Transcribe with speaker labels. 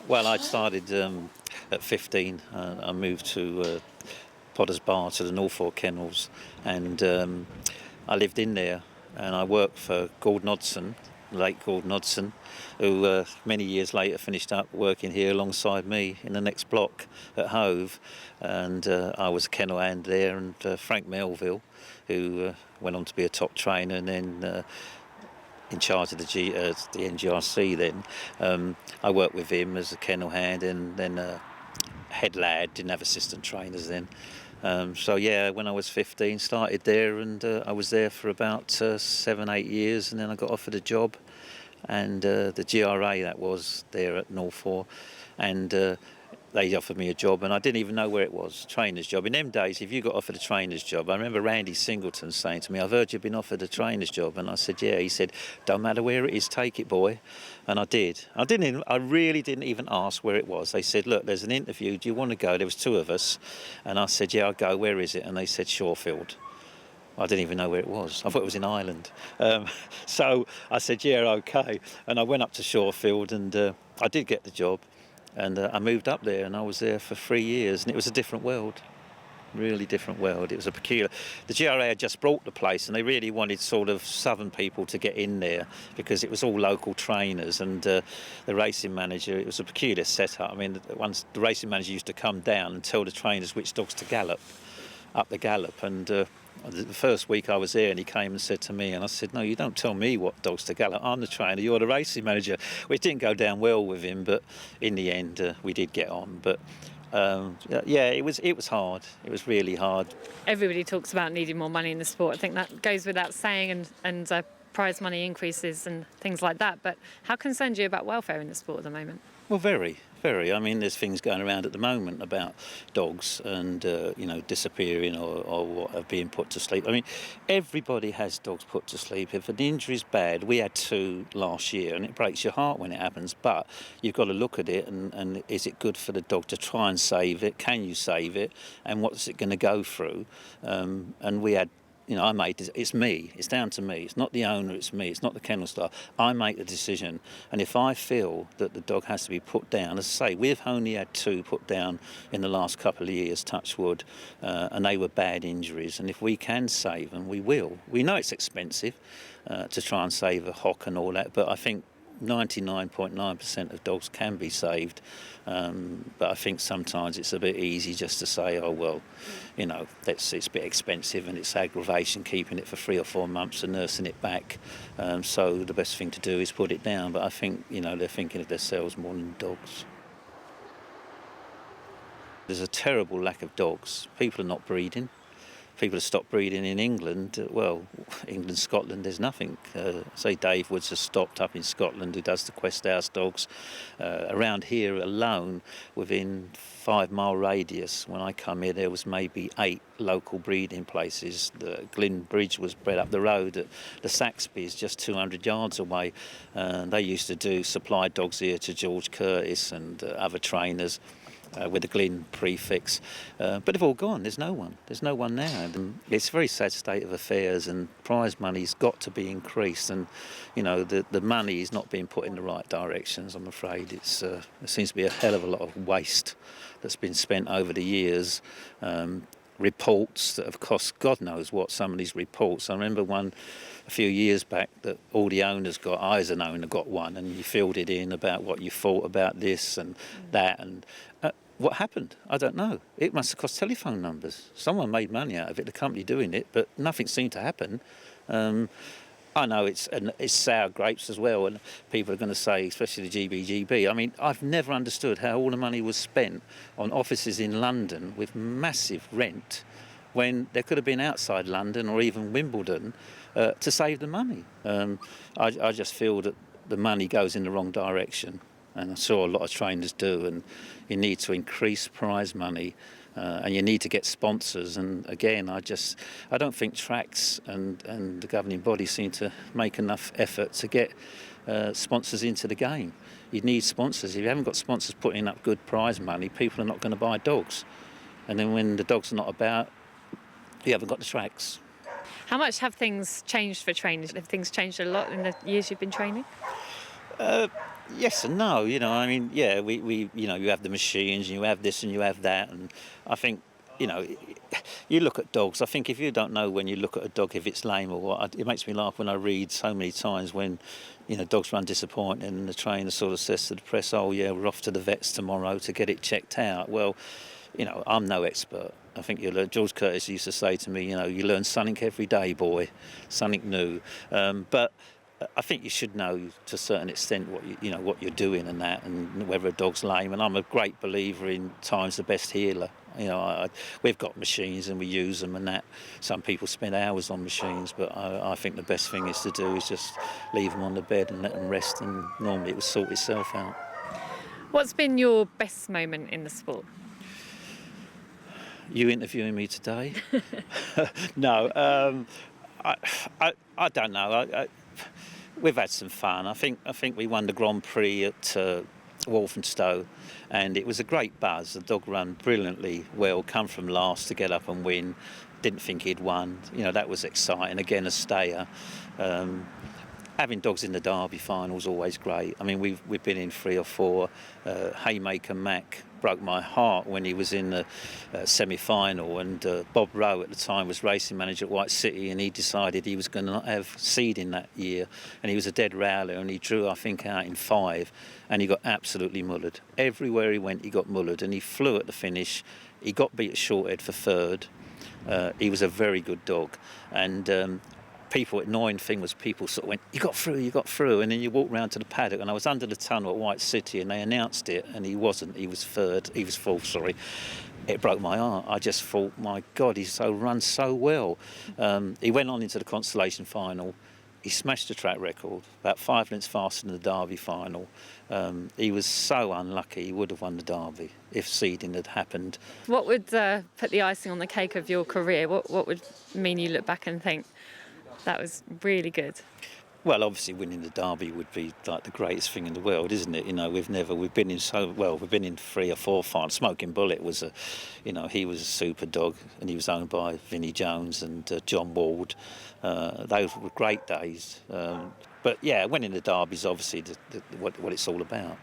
Speaker 1: Well, I started at 15. I moved to Potter's Bar to the Norfolk Kennels, and I lived in there, and I worked for Gordon Hodson, late Gordon Hodson, who many years later finished up working here alongside me in the next block at Hove, and I was a kennel hand there, and Frank Melville, who went on to be a top trainer, and then in charge of the NGRC then. I worked with him as a kennel hand, and then head lad, didn't have assistant trainers then. So yeah, when I was 15, started there, and I was there for about 7-8 years, and then I got offered a job, and the GRA that was there at Norfolk, and they offered me a job, and I didn't even know where it was, trainer's job. In them days, if you got offered a trainer's job, I remember Randy Singleton saying to me, "I've heard you've been offered a trainer's job," and I said, "Yeah." He said, "Don't matter where it is, take it, boy." And I did. I really didn't even ask where it was. They said, "Look, there's an interview, do you want to go?" There was 2 of us, and I said, "Yeah, I'll go, where is it?" And they said, "Shorefield." I didn't even know where it was. I thought it was in Ireland. So I said, "Yeah, okay." And I went up to Shorefield, and I did get the job. And I moved up there, and I was there for 3 years, and it was a different world, really different world. It was a peculiar. The GRA had just bought the place, and they really wanted sort of southern people to get in there because it was all local trainers, and the racing manager. It was a peculiar setup. I mean, once the racing manager used to come down and tell the trainers which dogs to gallop up the gallop, and the first week I was there, and he came and said to me, and I said, "No, you don't tell me what dogs to gallop. I'm the trainer, you're the racing manager," which didn't go down well with him, but in the end we did get on. But yeah, it was hard. It was really hard.
Speaker 2: Everybody talks about needing more money in the sport. I think that goes without saying, and prize money increases and things like that. But how concerned are you about welfare in the sport at the moment?
Speaker 1: Well, very, very. I mean, there's things going around at the moment about dogs and, disappearing or what, being put to sleep. I mean, everybody has dogs put to sleep. If an injury's bad, we had 2 last year, and it breaks your heart when it happens, but you've got to look at it and is it good for the dog to try and save it? Can you save it? And what's it going to go through? And we had, I made this. It's me. It's down to me. It's not the owner. It's me. It's not the kennel staff. I make the decision. And if I feel that the dog has to be put down, as I say, we've only had 2 put down in the last couple of years, touch wood, and they were bad injuries. And if we can save them, we will. We know it's expensive to try and save a hock and all that, but I think 99.9% of dogs can be saved, but I think sometimes it's a bit easy just to say, "Oh well, it's a bit expensive and it's aggravation keeping it for 3 or 4 months and nursing it back, so the best thing to do is put it down." But I think they're thinking of themselves more than dogs. There's a terrible lack of dogs. People are not breeding. People have stopped breeding in England. Well, England, Scotland, there's nothing. Say Dave Woods has stopped up in Scotland, who does the Quest House dogs. Around here alone, within 5-mile radius, when I come here, there was maybe 8 local breeding places. The Glyn Bridge was bred up the road. The Saxby's just 200 yards away. They used to do supply dogs here to George Curtis and other trainers. With the Glyn prefix, but they've all gone. There's no one. There's no one now. And it's a very sad state of affairs, and prize money's got to be increased. And the money is not being put in the right directions. I'm afraid there seems to be a hell of a lot of waste that's been spent over the years. Reports that have cost God knows what. Some of these reports. I remember one a few years back that all the owners got. I, as an owner, got one, and you filled it in about what you thought about this and that, and what happened? I don't know. It must have cost telephone numbers. Someone made money out of it, the company doing it, but nothing seemed to happen. I know it's sour grapes as well, and people are going to say, especially the GBGB. I mean, I've never understood how all the money was spent on offices in London with massive rent when there could have been outside London or even Wimbledon to save the money. I just feel that the money goes in the wrong direction. And I saw a lot of trainers do, and you need to increase prize money, and you need to get sponsors. And again, I don't think tracks and the governing body seem to make enough effort to get sponsors into the game. You need sponsors. If you haven't got sponsors putting up good prize money, people are not going to buy dogs. And then when the dogs are not about, you haven't got the tracks.
Speaker 2: How much have things changed for trainers? Have things changed a lot in the years you've been training?
Speaker 1: Yes and no, I mean, yeah, we you have the machines and you have this and you have that, and I think, you know, you look at dogs. I think if you don't know when you look at a dog if it's lame or what, it makes me laugh when I read so many times when, dogs run disappointed and the trainer sort of says to the press, "Oh yeah, we're off to the vets tomorrow to get it checked out." Well, I'm no expert. I think you learn. George Curtis used to say to me, you learn something every day, boy, something new. But I think you should know to a certain extent what you're doing and that, and whether a dog's lame. And I'm a great believer in time's the best healer. We've got machines and we use them and that. Some people spend hours on machines, but I think the best thing is to do is just leave them on the bed and let them rest, and normally it will sort itself out.
Speaker 2: What's been your best moment in the sport?
Speaker 1: You interviewing me today? No, I don't know. We've had some fun. I think we won the Grand Prix at Walthamstow, and it was a great buzz. The dog ran brilliantly well, come from last to get up and win. Didn't think he'd won. That was exciting. Again, a stayer. Having dogs in the Derby final is always great. I mean, we've been in 3 or 4. Haymaker Mac broke my heart when he was in the semi-final, and Bob Rowe at the time was racing manager at White City, and he decided he was going to not have seeding that year, and he was a dead rowler, and he drew, I think, out in 5, and he got absolutely mullered. Everywhere he went, he got mullered, and he flew at the finish. He got beat at Shorthead for 3rd. He was a very good dog, and annoying thing was people sort of went, you got through, and then you walk round to the paddock, and I was under the tunnel at White City, and they announced it, and he was 4th, sorry. It broke my heart. I just thought, my God, he's run so well. He went on into the Constellation final. He smashed the track record, about 5 lengths faster than the Derby final. He was so unlucky. He would have won the Derby if seeding had happened.
Speaker 2: What would put the icing on the cake of your career? What would mean you look back and think, that was really good?
Speaker 1: Well, obviously winning the Derby would be like the greatest thing in the world, isn't it? We've been in 3 or 4 finals. Smoking Bullet was he was a super dog, and he was owned by Vinnie Jones and John Ward. Those were great days. But yeah, winning the Derby is obviously what it's all about.